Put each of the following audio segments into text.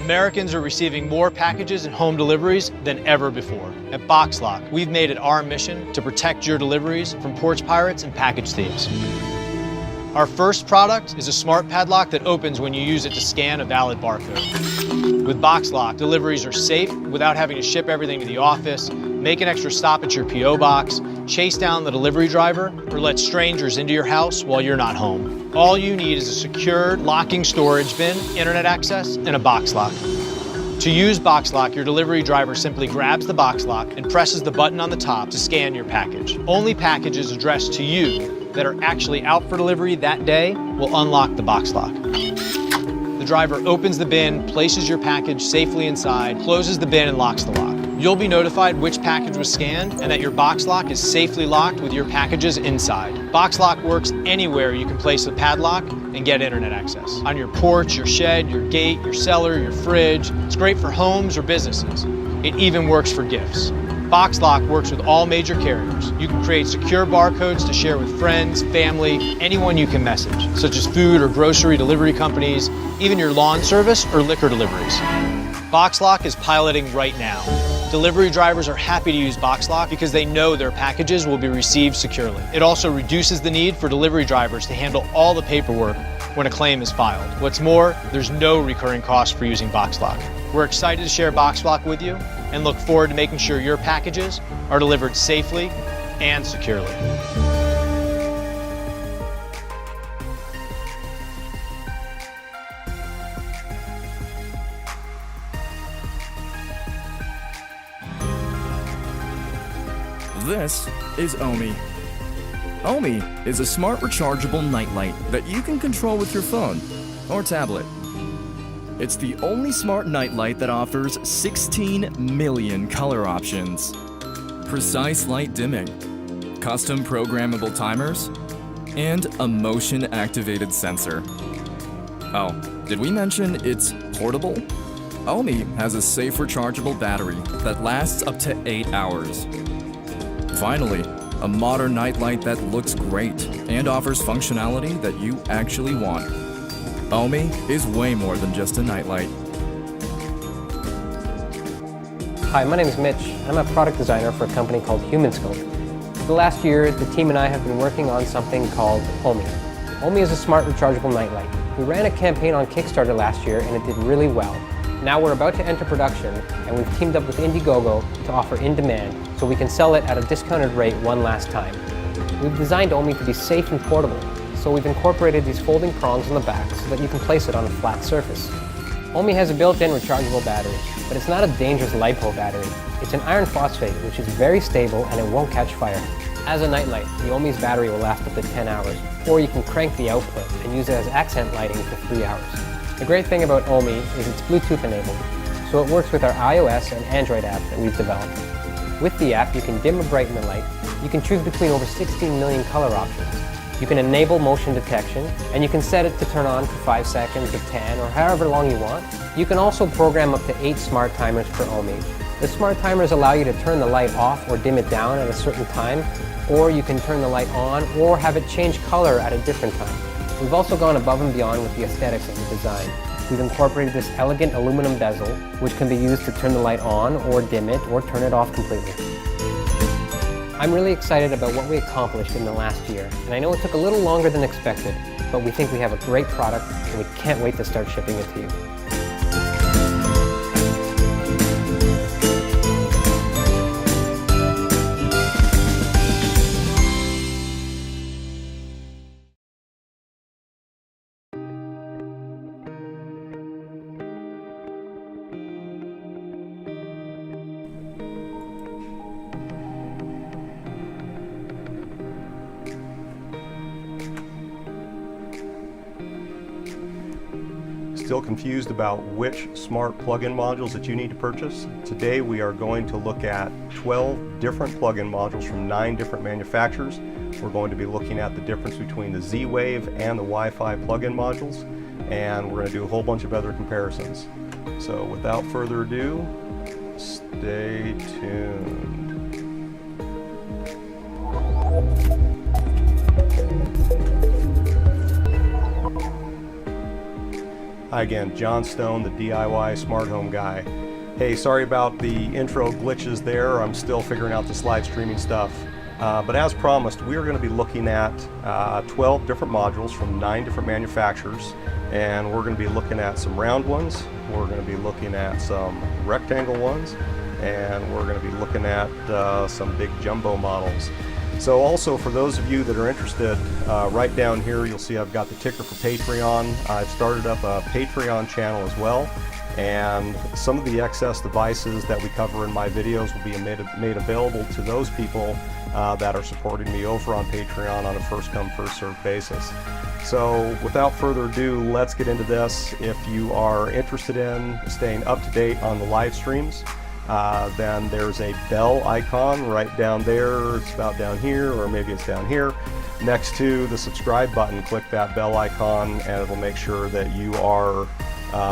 Americans are receiving more packages and home deliveries than ever before. At BoxLock, we've made it our mission to protect your deliveries from porch pirates and package thieves. Our first product is a smart padlock that opens when you use it to scan a valid barcode. With BoxLock, deliveries are safe without having to ship everything to the office, make an extra stop at your P.O. box, chase down the delivery driver, or let strangers into your house while you're not home. All you need is a secure locking storage bin, internet access, and a box lock. To use BoxLock, your delivery driver simply grabs the box lock and presses the button on the top to scan your package. Only packages addressed to you that are actually out for delivery that day will unlock the box lock. The driver opens the bin, places your package safely inside, closes the bin, and locks the lock. You'll be notified which package was scanned and that your box lock is safely locked with your packages inside. BoxLock works anywhere you can place a padlock and get internet access. On your porch, your shed, your gate, your cellar, your fridge. It's great for homes or businesses. It even works for gifts. BoxLock works with all major carriers. You can create secure barcodes to share with friends, family, anyone you can message, such as food or grocery delivery companies, even your lawn service or liquor deliveries. BoxLock is piloting right now. Delivery drivers are happy to use BoxLock because they know their packages will be received securely. It also reduces the need for delivery drivers to handle all the paperwork when a claim is filed. What's more, there's no recurring cost for using BoxLock. We're excited to share BoxLock with you and look forward to making sure your packages are delivered safely and securely. This is Omi. Omi is a smart rechargeable nightlight that you can control with your phone or tablet. It's the only smart nightlight that offers 16 million color options, precise light dimming, custom programmable timers, and a motion-activated sensor. Oh, did we mention it's portable? Omi has a safe rechargeable battery that lasts up to 8 hours. Finally, a modern nightlight that looks great and offers functionality that you actually want. Omi is way more than just a nightlight. Hi, my name is Mitch. I'm a product designer for a company called HumanScope. For the last year, the team and I have been working on something called Omi. Omi is a smart rechargeable nightlight. We ran a campaign on Kickstarter last year and it did really well. Now we're about to enter production and we've teamed up with Indiegogo to offer in-demand so we can sell it at a discounted rate one last time. We've designed Omi to be safe and portable, so we've incorporated these folding prongs on the back so that you can place it on a flat surface. Omi has a built-in rechargeable battery, but it's not a dangerous LiPo battery. It's an iron phosphate, which is very stable and it won't catch fire. As a nightlight, the Omi's battery will last up to 10 hours, or you can crank the output and use it as accent lighting for 3 hours. The great thing about Omi is it's Bluetooth enabled, so it works with our iOS and Android app that we've developed. With the app, you can dim or brighten the light. You can choose between over 16 million color options. You can enable motion detection, and you can set it to turn on for 5 seconds or 10 or however long you want. You can also program up to 8 smart timers for Omi. The smart timers allow you to turn the light off or dim it down at a certain time, or you can turn the light on or have it change color at a different time. We've also gone above and beyond with the aesthetics of the design. We've incorporated this elegant aluminum bezel, which can be used to turn the light on or dim it or turn it off completely. I'm really excited about what we accomplished in the last year, and I know it took a little longer than expected, but we think we have a great product and we can't wait to start shipping it to you. Still confused about which smart plug-in modules that you need to purchase? Today we are going to look at 12 different plug-in modules from 9 different manufacturers. We're going to be looking at the difference between the Z-Wave and the Wi-Fi plug-in modules, and we're going to do a whole bunch of other comparisons. So without further ado, stay tuned. Hi again, John Stone, the DIY smart home guy. Hey, sorry about the intro glitches there. I'm still figuring out this live streaming stuff. But as promised, we are going to be looking at 12 different modules from 9 different manufacturers. And we're going to be looking at some round ones, we're going to be looking at some rectangle ones, and we're going to be looking at some big jumbo models. So also for those of you that are interested, right down here you'll see I've got the ticker for Patreon. I've started up a Patreon channel as well, and some of the excess devices that we cover in my videos will be made available to those people that are supporting me over on Patreon on a first come first served basis. So without further ado, let's get into this. If you are interested in staying up to date on the live streams, then there's a bell icon right down there. It's about down here, or maybe it's down here. Next to the subscribe button, click that bell icon and it'll make sure that you are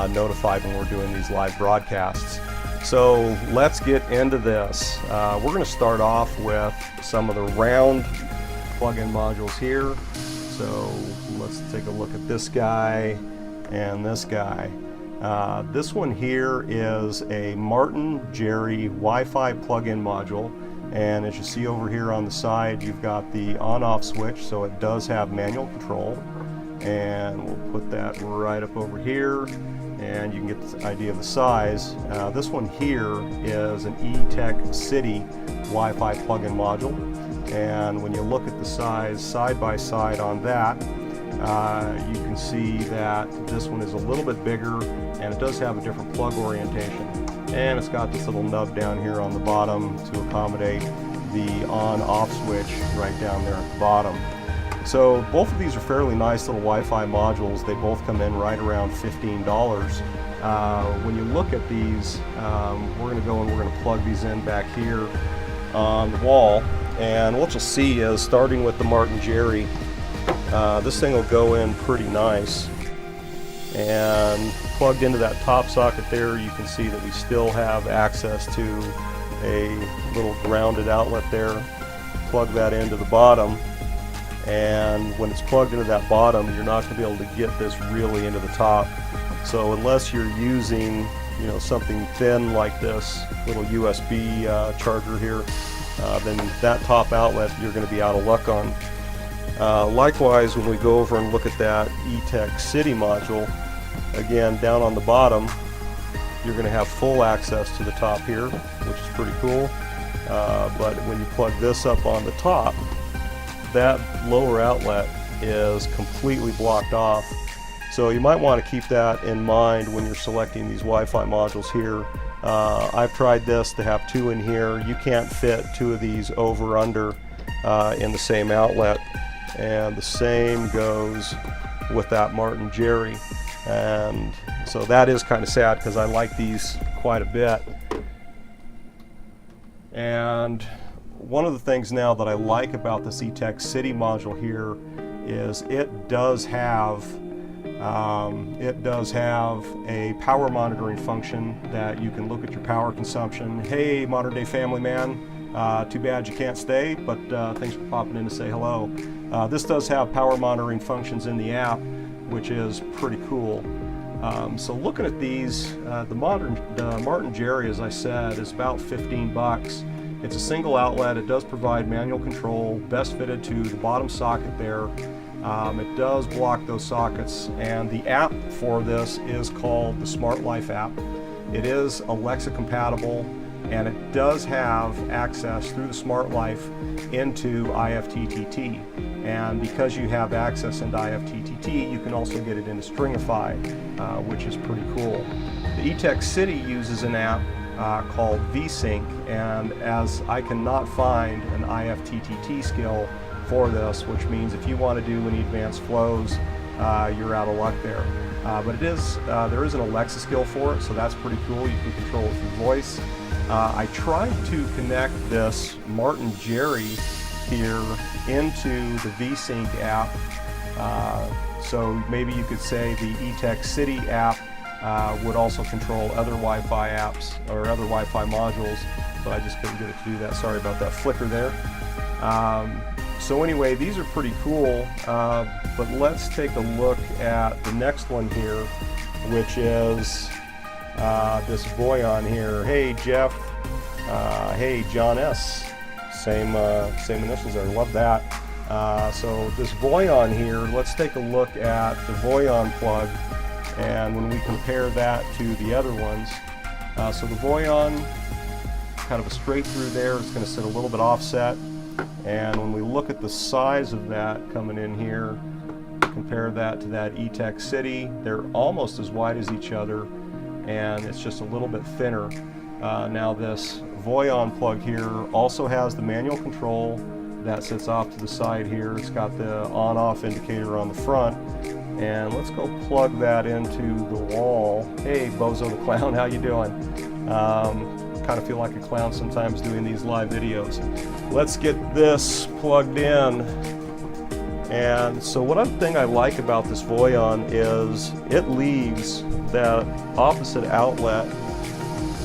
notified when we're doing these live broadcasts. So let's get into this. We're going to start off with some of the round plug-in modules here. So let's take a look at this guy and this guy. This one here is a Martin Jerry Wi-Fi plug-in module, and as you see over here on the side you've got the on-off switch, so it does have manual control, and we'll put that right up over here and you can get the idea of the size. This one here is an eTech City Wi-Fi plug-in module, and when you look at the size side by side on that, you can see that this one is a little bit bigger and it does have a different plug orientation, and it's got this little nub down here on the bottom to accommodate the on-off switch right down there at the bottom. So both of these are fairly nice little Wi-Fi modules. They both come in right around $15. When you look at these, we're going to go and we're going to plug these in back here on the wall, and what you'll see is, starting with the Martin Jerry, this thing will go in pretty nice, and plugged into that top socket there you can see that we still have access to a little grounded outlet there. Plug that into the bottom, and when it's plugged into that bottom you're not going to be able to get this really into the top. So unless you're using something thin like this little USB charger here, then that top outlet you're going to be out of luck on. Likewise, when we go over and look at that eTech City module, again down on the bottom you're going to have full access to the top here, which is pretty cool. But when you plug this up on the top, that lower outlet is completely blocked off. So you might want to keep that in mind when you're selecting these Wi-Fi modules here. I've tried this to have 2 in here. You can't fit 2 of these over or under in the same outlet, and the same goes with that Martin Jerry. And so that is kind of sad because I like these quite a bit. And one of the things now that I like about this eTech City module here is it does have a power monitoring function that you can look at your power consumption. Hey, modern day family man, too bad you can't stay, but thanks for popping in to say hello. This does have power monitoring functions in the app, which is pretty cool. So looking at these, the Martin Jerry, as I said, is about 15 bucks. It's a single outlet. It does provide manual control, best fitted to the bottom socket there. It does block those sockets, and the app for this is called the Smart Life app. It is Alexa compatible, and it does have access through the Smart Life into IFTTT. And because you have access into IFTTT, you can also get it into Stringify, which is pretty cool. The eTech City uses an app called VSync, and as I cannot find an IFTTT skill for this, which means if you want to do any advanced flows, you're out of luck there. But it is there is an Alexa skill for it, so that's pretty cool. You can control it through voice. I tried to connect this Martin Jerry here into the VSync app, so maybe you could say the eTech City app would also control other Wi-Fi apps or other Wi-Fi modules, but I just couldn't get it to do that. Sorry about that flicker there. So anyway, these are pretty cool, but let's take a look at the next one here, which is this Voyon here. Hey Jeff, hey John S. Same initials there, love that. So this Voyon here, let's take a look at the Voyon plug, and when we compare that to the other ones. So the Voyon, kind of a straight through there, it's going to sit a little bit offset, and when we look at the size of that coming in here, compare that to that E-Tech City, they're almost as wide as each other, and it's just a little bit thinner. Now this Voyon plug here also has the manual control that sits off to the side here. It's got the on-off indicator on the front, and let's go plug that into the wall. Hey Bozo the Clown, how you doing? Kind of feel like a clown sometimes doing these live videos. Let's get this plugged in. And so one thing I like about this Voyon is it leaves that opposite outlet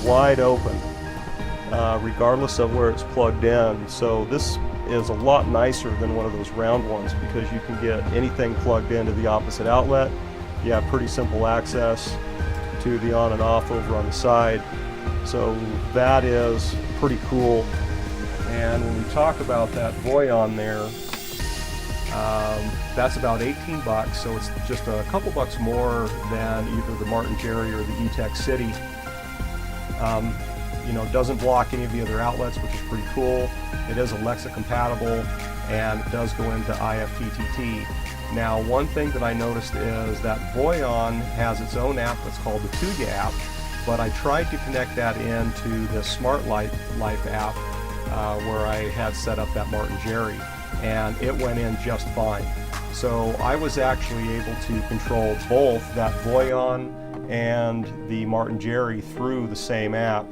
wide open, regardless of where it's plugged in. So this is a lot nicer than one of those round ones because you can get anything plugged into the opposite outlet. You have pretty simple access to the on and off over on the side. So that is pretty cool. And when we talk about that Voyon there, that's about 18 bucks, so it's just a couple bucks more than either the Martin Jerry or the E-Tech City. You know, it doesn't block any of the other outlets, which is pretty cool. It is Alexa compatible, and it does go into IFTTT. Now, one thing that I noticed is that Voyon has its own app that's called the Tuga app, but I tried to connect that into the Smart Life app where I had set up that Martin Jerry, and it went in just fine. So I was actually able to control both that Voyon and the Martin Jerry through the same app,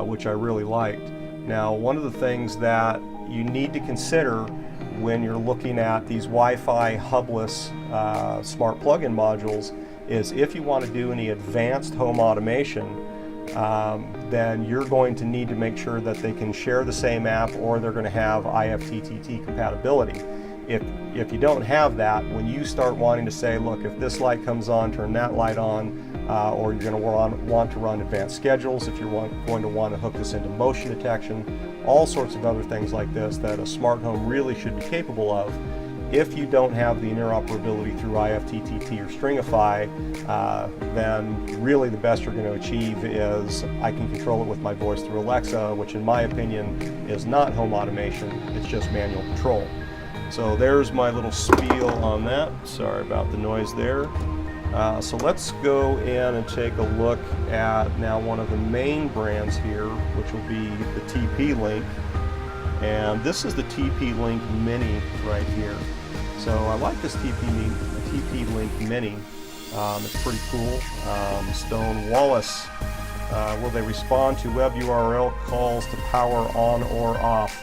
which I really liked. Now, one of the things that you need to consider when you're looking at these Wi-Fi hubless smart plug-in modules is if you want to do any advanced home automation, then you're going to need to make sure that they can share the same app, or they're going to have IFTTT compatibility. If you don't have that, when you start wanting to say, look, if this light comes on, turn that light on, or you're going to want to run advanced schedules, if you're going to want to hook this into motion detection, all sorts of other things like this that a smart home really should be capable of. If you don't have the interoperability through IFTTT or Stringify, then really the best you're going to achieve is I can control it with my voice through Alexa, which in my opinion is not home automation, it's just manual control. So there's my little spiel on that. Sorry about the noise there. So let's go in and take a look at now one of the main brands here, which will be the TP-Link. And this is the TP-Link Mini right here. So I like this TP-Link Mini. It's pretty cool. Stone Wallace, will they respond to web URL calls to power on or off?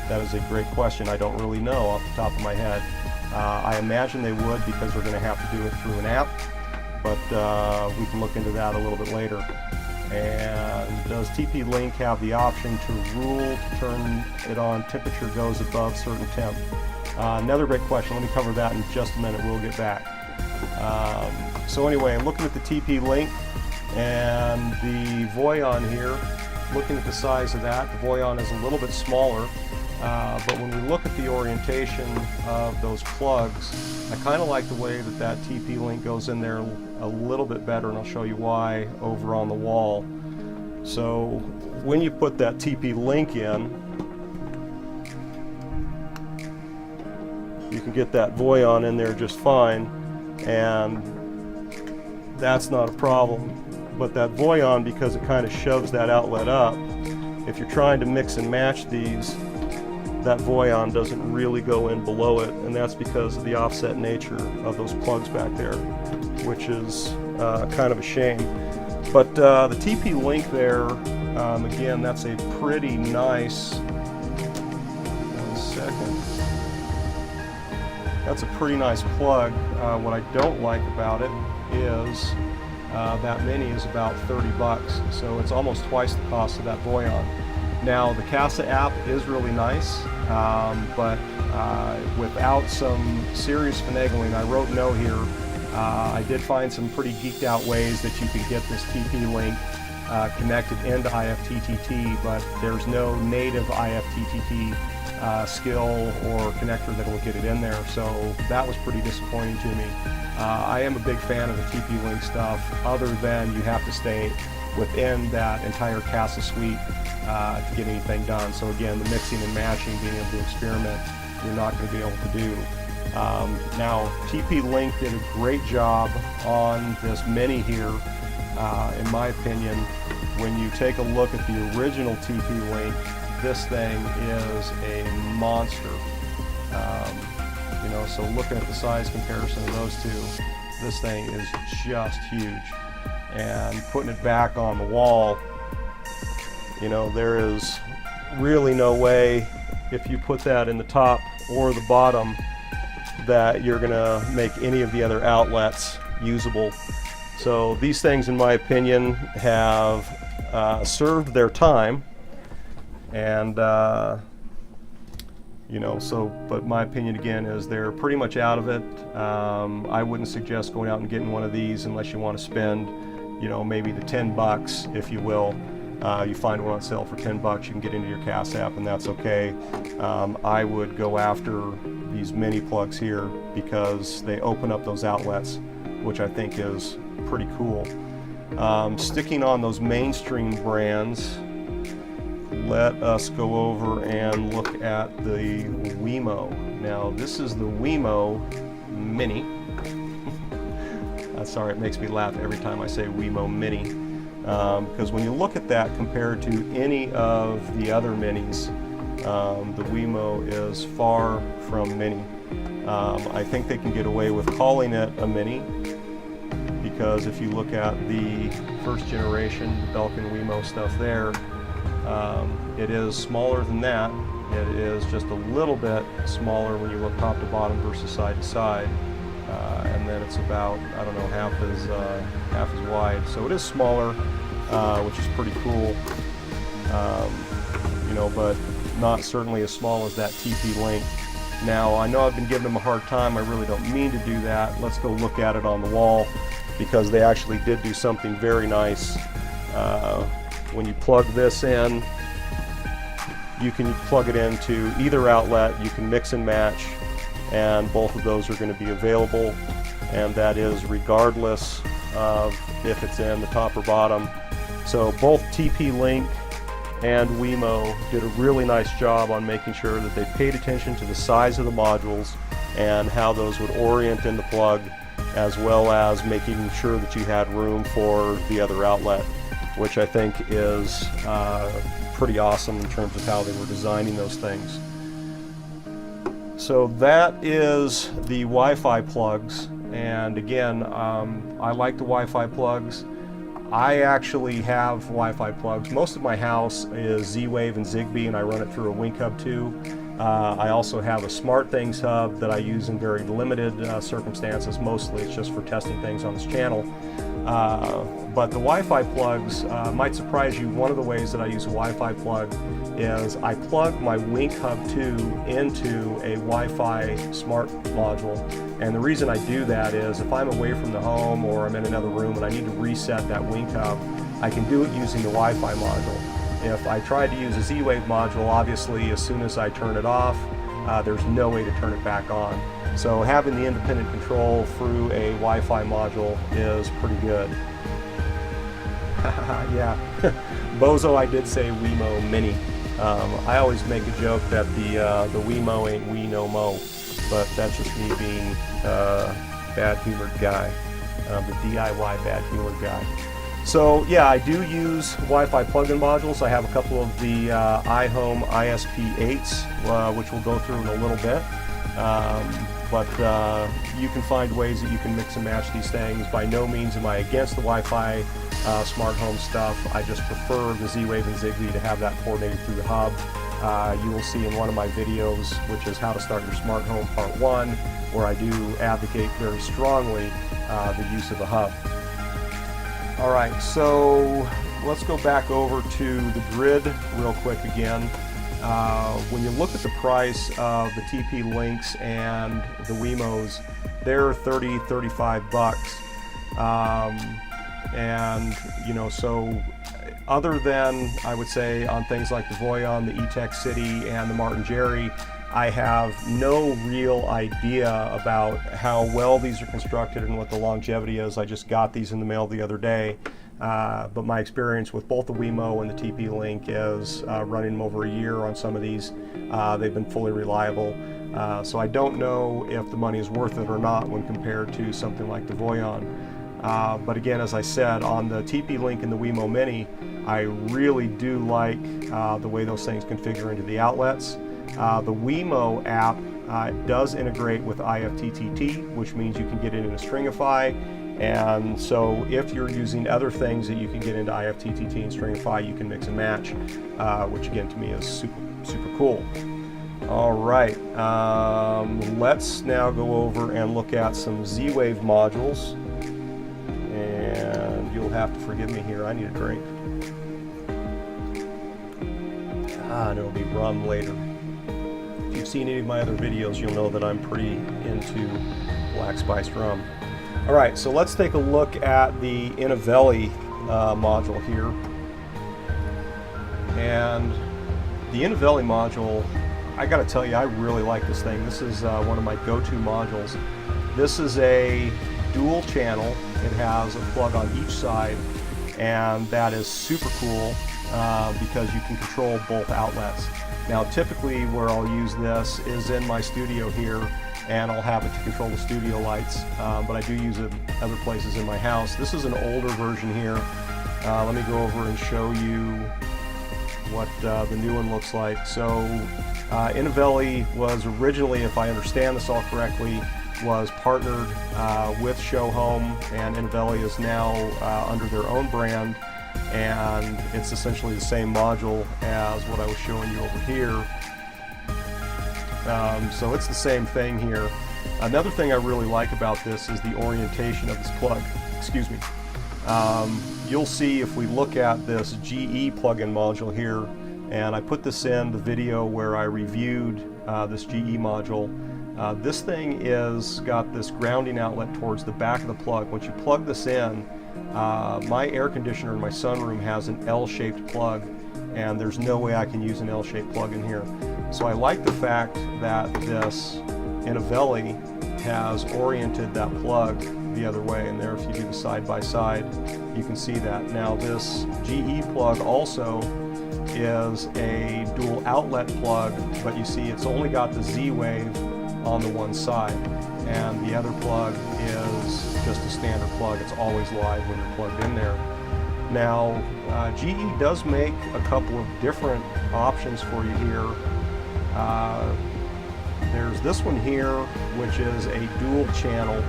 That is a great question. I don't really know off the top of my head. I imagine they would because they're going to have to do it through an app, but we can look into that a little bit later. And does TP-Link have the option to rule to turn it on temperature goes above certain temp? Another great question. Let me cover that in just a minute. We'll get back. So anyway, looking at the TP-Link and the Voyon here, looking at the size of that, the Voyon is a little bit smaller. But when we look at the orientation of those plugs, I kind of like the way that TP-Link goes in there a little bit better, and I'll show you why over on the wall. So when you put that TP-Link in, you can get that Voyon in there just fine, and that's not a problem. But that Voyon, because it kind of shoves that outlet up, if you're trying to mix and match these, that Voyon doesn't really go in below it, and that's because of the offset nature of those plugs back there, which is kind of a shame. But the TP-Link there, again, that's a pretty nice, one second, that's a pretty nice plug. What I don't like about it is that Mini is about 30 bucks, so it's almost twice the cost of that Voyon. Now, the Casa app is really nice. but without some serious finagling, I wrote no here. I did find some pretty geeked out ways that you can get this TP-Link connected into IFTTT, but there's no native IFTTT skill or connector that will get it in there, so that was pretty disappointing to me. I am a big fan of the TP-Link stuff, other than you have to stay within that entire CASA suite to get anything done. So again, the mixing and matching, being able to experiment, you're not going to be able to do. Now, TP-Link did a great job on this Mini here. In my opinion, when you take a look at the original TP-Link, this thing is a monster. You know, so looking at the size comparison of those two, this thing is just huge. And putting it back on the wall, you know, there is really no way, if you put that in the top or the bottom, that you're gonna make any of the other outlets usable. So these things, in my opinion, have served their time, and you know, so, but my opinion again is they're pretty much out of it. I wouldn't suggest going out and getting one of these unless you want to spend, you know, maybe the 10 bucks, if you will. You find one on sale for 10 bucks, you can get into your CAS app, and that's okay. I would go after these mini plugs here because they open up those outlets, which I think is pretty cool. Sticking on those mainstream brands, let us go over and look at the Wemo. Now, this is the Wemo Mini. Sorry, it makes me laugh every time I say Wemo Mini, because when you look at that compared to any of the other minis, the Wemo is far from mini. I think they can get away with calling it a mini, because if you look at the first generation Belkin Wemo stuff there, it is smaller than that. It is just a little bit smaller when you look top to bottom versus side to side. And then it's about, I don't know, half as wide. So it is smaller, which is pretty cool. You know, but not certainly as small as that TP-Link. Now, I know I've been giving them a hard time. I really don't mean to do that. Let's go look at it on the wall, because they actually did do something very nice. When you plug this in, you can plug it into either outlet. You can mix and match, and both of those are going to be available, and that is regardless of if it's in the top or bottom. So both TP-Link and Wemo did a really nice job on making sure that they paid attention to the size of the modules and how those would orient in the plug, as well as making sure that you had room for the other outlet, which I think is pretty awesome in terms of how they were designing those things. So that is the Wi-Fi plugs, and again, I like the Wi-Fi plugs. I actually have Wi-Fi plugs. Most of my house is Z-Wave and Zigbee, and I run it through a Wink Hub too. I also have a SmartThings hub that I use in very limited circumstances. Mostly it's just for testing things on this channel. But the Wi-Fi plugs might surprise you. One of the ways that I use a Wi-Fi plug is I plug my Wink Hub 2 into a Wi-Fi smart module. And the reason I do that is if I'm away from the home or I'm in another room and I need to reset that Wink Hub, I can do it using the Wi-Fi module. If I try to use a Z-Wave module, obviously as soon as I turn it off, there's no way to turn it back on. So having the independent control through a Wi-Fi module is pretty good. Yeah, Bozo, I did say Wemo Mini. I always make a joke that the Wemo ain't we no mo, but that's just me being a bad-humored guy, the DIY bad-humored guy. So yeah, I do use Wi-Fi plug-in modules. I have a couple of the iHome ISP8s, which we'll go through in a little bit. But you can find ways that you can mix and match these things. By no means am I against the Wi-Fi smart home stuff. I just prefer the Z-Wave and Zigbee to have that coordinated through the hub. You will see in one of my videos, which is how to start your smart home part 1, where I do advocate very strongly the use of the hub. All right, so let's go back over to the grid real quick again. When you look at the price of the TP Lynx and the Wemos, they're 30, 35 bucks. And you know, so other than, I would say, on things like the Voyon, the E-Tech City, and the Martin Jerry, I have no real idea about how well these are constructed and what the longevity is. I just got these in the mail the other day. But my experience with both the Wemo and the TP Link is running them over a year on some of these. They've been fully reliable. So I don't know if the money is worth it or not when compared to something like the Voyon. But again, as I said, on the TP Link and the Wemo Mini, I really do like the way those things configure into the outlets. The Wemo app does integrate with IFTTT, which means you can get it in a Stringify. And so if you're using other things that you can get into IFTTT and Stringify, you can mix and match, which again to me is super cool. All right, let's now go over and look at some Z-Wave modules. And you'll have to forgive me here, I need a drink. And it'll be rum later. If you've seen any of my other videos, you'll know that I'm pretty into black spiced rum. All right, so let's take a look at the Inventions module here. And the Inventions module, I gotta tell you, I really like this thing. This is one of my go-to modules. This is a dual channel. It has a plug on each side, and that is super cool because you can control both outlets. Now typically where I'll use this is in my studio here, and I'll have it to control the studio lights, but I do use it other places in my house. This is an older version here. Let me go over and show you what the new one looks like. So Inventions was originally, if I understand this all correctly, was partnered with Show Home, and Inventions is now under their own brand, and it's essentially the same module as what I was showing you over here. So it's the same thing here. Another thing I really like about this is the orientation of this plug. Excuse me. You'll see if we look at this GE plug-in module here, and I put this in the video where I reviewed this GE module. This thing is got this grounding outlet towards the back of the plug. Once you plug this in, my air conditioner in my sunroom has an L-shaped plug, and there's no way I can use an L-shaped plug in here. So I like the fact that this Inventions has oriented that plug the other way, and there if you do the side-by-side, you can see that. Now this GE plug also is a dual outlet plug, but you see it's only got the Z-Wave on the one side, and the other plug is just a standard plug. It's always live when you're plugged in there. Now GE does make a couple of different options for you here. There's this one here, which is a dual channel,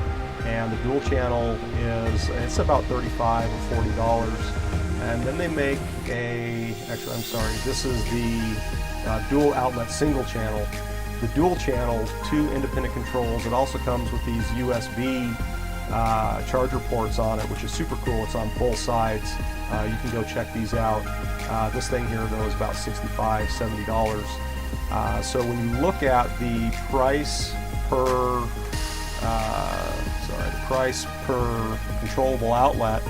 and the dual channel it's about $35 or $40. And then they make actually I'm sorry, this is the dual outlet single channel. The dual channel, 2 independent controls. It also comes with these USB charger ports on it, which is super cool. It's on both sides. You can go check these out. This thing here though is about $65, $70. So when you look at the price per controllable outlet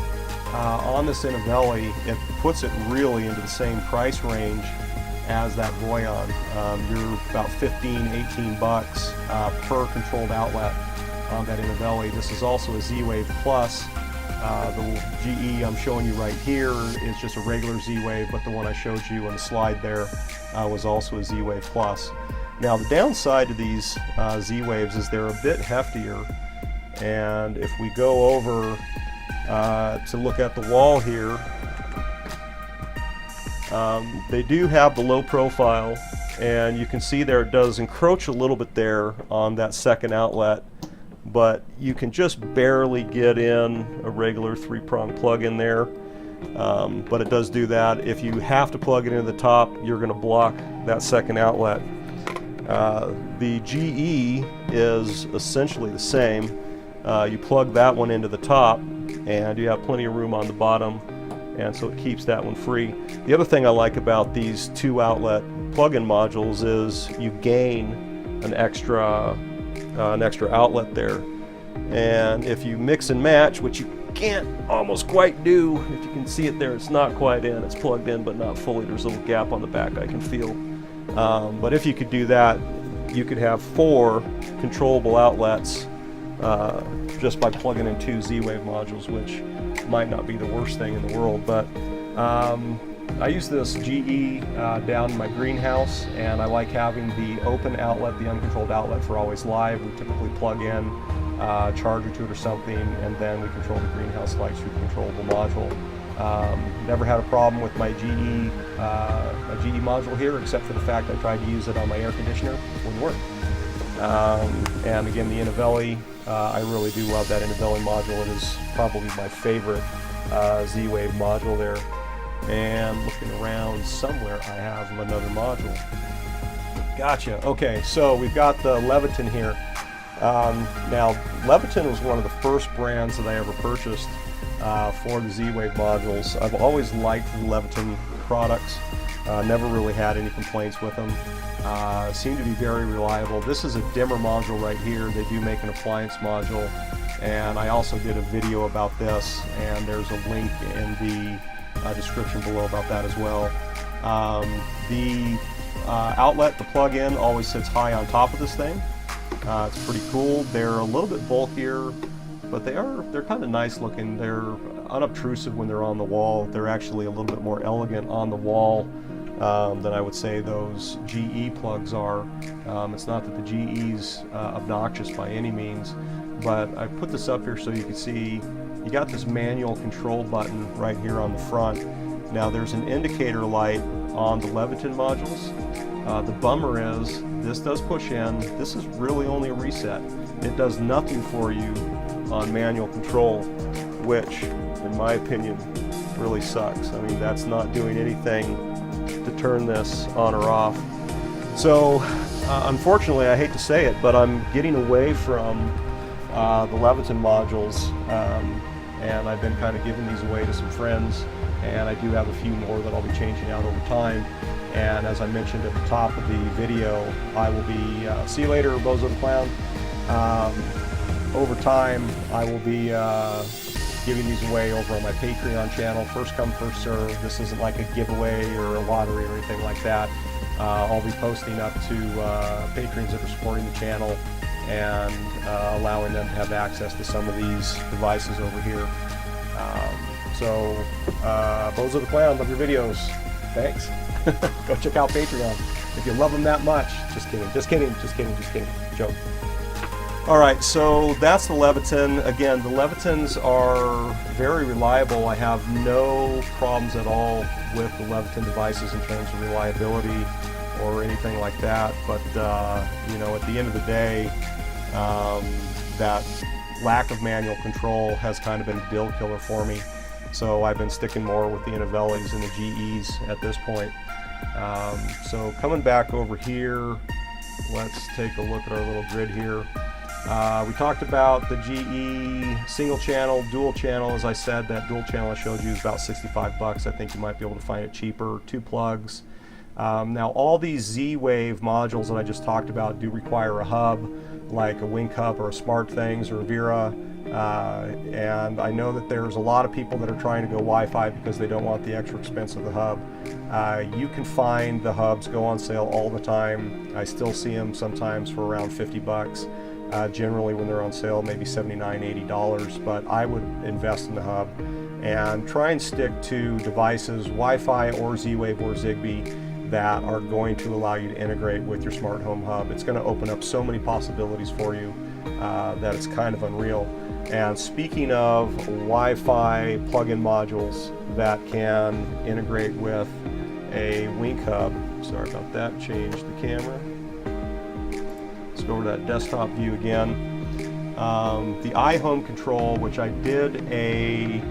on this Inventions, it puts it really into the same price range as that Voyon. You're about 15, 18 bucks per controlled outlet on that Inventions. This is also a Z-Wave Plus. The GE I'm showing you right here is just a regular Z-Wave, but the one I showed you on the slide there was also a Z-Wave Plus. Now the downside to these Z-Waves is they're a bit heftier, and if we go over to look at the wall here, they do have the low profile, and you can see there it does encroach a little bit there on that second outlet, but you can just barely get in a regular 3-prong plug in there. But it does do that. If you have to plug it into the top, you're going to block that second outlet. The GE is essentially the same. You plug that one into the top, and you have plenty of room on the bottom, and so it keeps that one free. The other thing I like about these 2 outlet plug-in modules is you gain an extra outlet there. And if you mix and match, which you can't almost quite do, if you can see it there, it's not quite in, it's plugged in but not fully. There's a little gap on the back I can feel. But if you could do that, you could have 4 controllable outlets just by plugging in 2 Z-Wave modules, which might not be the worst thing in the world. But I use this GE down in my greenhouse, and I like having the open outlet, the uncontrolled outlet for Always Live. We typically plug in a charger to it or something, and then we control the greenhouse lights through the controllable module. Never had a problem with my GE module here, except for the fact I tried to use it on my air conditioner. It wouldn't work. And again, the Innovelli, I really do love that Innovelli module. It is probably my favorite Z-Wave module there. And looking around somewhere, I have another module. Gotcha. Okay, so we've got the Leviton here. Now, Leviton was one of the first brands that I ever purchased for the Z-Wave modules. I've always liked the Leviton products. Never really had any complaints with them. Seem to be very reliable. This is a dimmer module right here. They do make an appliance module, and I also did a video about this, and there's a link in the description below about that as well. The outlet, the plug-in, always sits high on top of this thing. It's pretty cool. They're a little bit bulkier, but they're kind of nice looking. They're unobtrusive when they're on the wall. They're actually a little bit more elegant on the wall than I would say those GE plugs are. It's not that the GE's obnoxious by any means, but I put this up here so you can see you got this manual control button right here on the front. Now there's an indicator light on the Leviton modules. The bummer is this does push in. This is really only a reset. It does nothing for you on manual control, which in my opinion really sucks. I mean, that's not doing anything to turn this on or off. So unfortunately, I hate to say it, but I'm getting away from the Leviton modules, and I've been kind of giving these away to some friends, and I do have a few more that I'll be changing out over time. And as I mentioned at the top of the video, I will be, see you later, Bozo the Clown. Over time, I will be giving these away over on my Patreon channel. First come, first serve. This isn't like a giveaway or a lottery or anything like that. I'll be posting up to patrons that are supporting the channel and allowing them to have access to some of these devices over here. Bozo the Clown, love your videos. Thanks. Go check out Patreon if you love them that much. Just kidding, just kidding, just kidding, just kidding. Joke. All right, so that's the Leviton. Again, the Levitons are very reliable. I have no problems at all with the Leviton devices in terms of reliability or anything like that. But you know, at the end of the day, that lack of manual control has kind of been a deal killer for me. So I've been sticking more with the Innovellis and the GEs at this point. So coming back over here, let's take a look at our little grid here. We talked about the GE single channel, dual channel. As I said, that dual channel I showed you is about 65 bucks. I think you might be able to find it cheaper. 2 plugs. Now all these Z-Wave modules that I just talked about do require a hub, like a Wink hub or a Smart Things or a Vera. And I know that there's a lot of people that are trying to go Wi-Fi because they don't want the extra expense of the hub. You can find the hubs go on sale all the time. I still see them sometimes for around 50 bucks. Generally when they're on sale, maybe $79, $80, but I would invest in the hub and try and stick to devices, Wi-Fi or Z-Wave or Zigbee, that are going to allow you to integrate with your smart home hub. It's going to open up so many possibilities for you that it's kind of unreal. And speaking of Wi-Fi plug-in modules that can integrate with a Wink hub, sorry about that, change the camera. Let's go over to that desktop view again. The iHome control, which I did a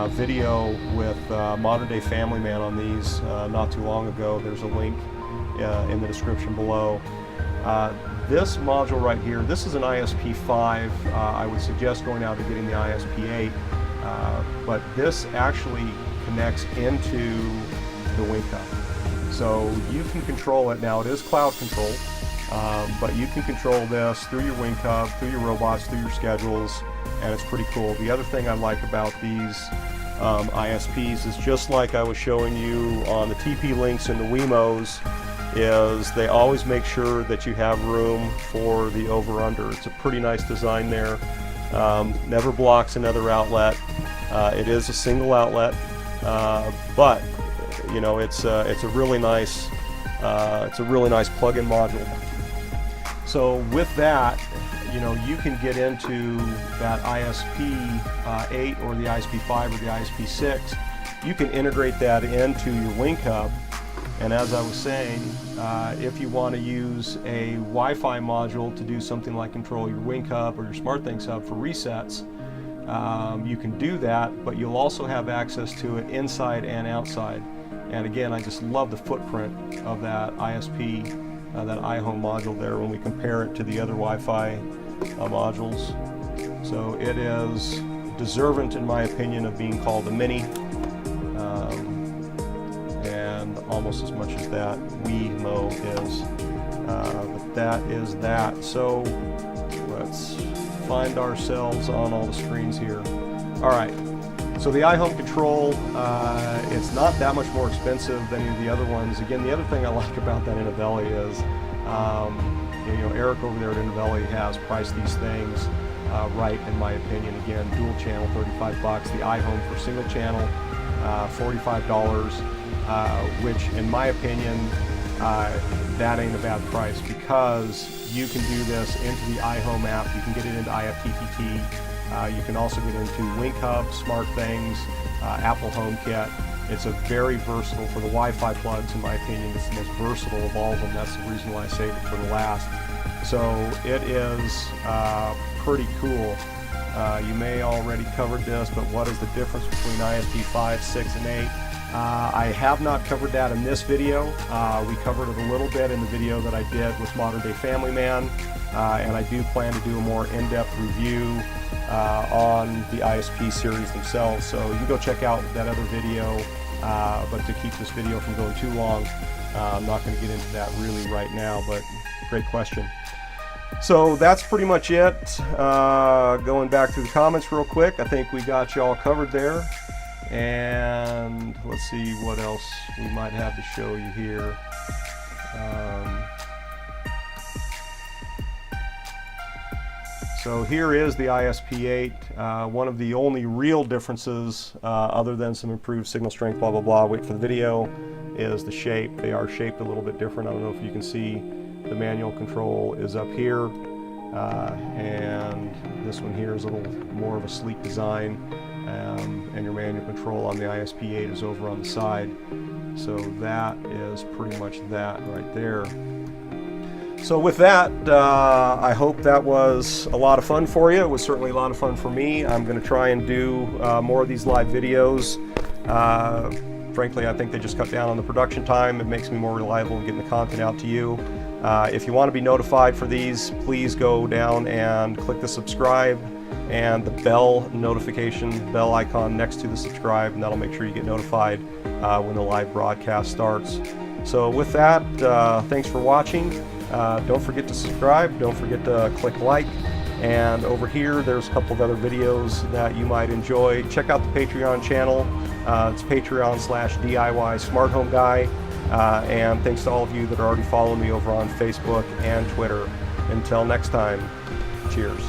video with Modern Day Family Man on these not too long ago. There's a link in the description below. This module right here, this is an ISP5. I would suggest going out and getting the ISP8, but this actually connects into the Wink hub. So you can control it. Now it is cloud control, but you can control this through your Wing Hub, through your robots, through your schedules, and it's pretty cool. The other thing I like about these ISPs is, just like I was showing you on the TP-Links and the Wemos, is they always make sure that you have room for the over-under. It's a pretty nice design there. Never blocks another outlet. It is a single outlet, but you know, it's a really nice plug-in module. So with that, you know, you can get into that ISP 8 or the ISP 5 or the ISP 6. You can integrate that into your Wing Hub. And as I was saying, if you want to use a Wi-Fi module to do something like control your Wing Hub or your SmartThings Hub for resets, you can do that, but you'll also have access to it inside and outside. And again, I just love the footprint of that ISP, that iHome module there when we compare it to the other Wi-Fi modules. So it is deserving, in my opinion, of being called a mini. And almost as much as that Wemo is, but that is that. So let's find ourselves on all the screens here. All right, so the iHome control, it's not that much more expensive than any of the other ones. Again, the other thing I like about that Innovelli is, you know, Eric over there at Innovelli has priced these things right, in my opinion. Again, dual channel, 35 bucks. The iHome for single channel, $45, which in my opinion, that ain't a bad price, because you can do this into the iHome app. You can get it into IFTTT. You can also get into Wing Hub, SmartThings, Apple HomeKit. It's a very versatile, for the Wi-Fi plugs, in my opinion, it's the most versatile of all of them. That's the reason why I saved it for the last. So it is pretty cool. You may already covered this, but what is the difference between ISP 5, 6, and 8? I have not covered that in this video. We covered it a little bit in the video that I did with Modern Day Family Man, and I do plan to do a more in-depth review on the ISP series themselves. So you can go check out that other video, but to keep this video from going too long, I'm not going to get into that really right now, but great question. So that's pretty much it. Going back through the comments real quick, I think we got you all covered there. And let's see what else we might have to show you here. So here is the ISP8. One of the only real differences, other than some improved signal strength, blah, blah, blah, wait for the video, is the shape. They are shaped a little bit different. I don't know if you can see the manual control is up here. And this one here is a little more of a sleek design. And your manual control on the ISP8 is over on the side. So that is pretty much that right there. So with that, I hope that was a lot of fun for you. It was certainly a lot of fun for me. I'm going to try and do more of these live videos. Frankly, I think they just cut down on the production time. It makes me more reliable in getting the content out to you. If you want to be notified for these, please go down and click the subscribe and the bell notification, bell icon next to the subscribe, and that'll make sure you get notified when the live broadcast starts. So with that, thanks for watching. Don't forget to subscribe, don't forget to click like, and over here there's a couple of other videos that you might enjoy. Check out the Patreon channel. It's Patreon/DIY Smart Home Guy. And thanks to all of you that are already following me over on Facebook and Twitter. Until next time, cheers.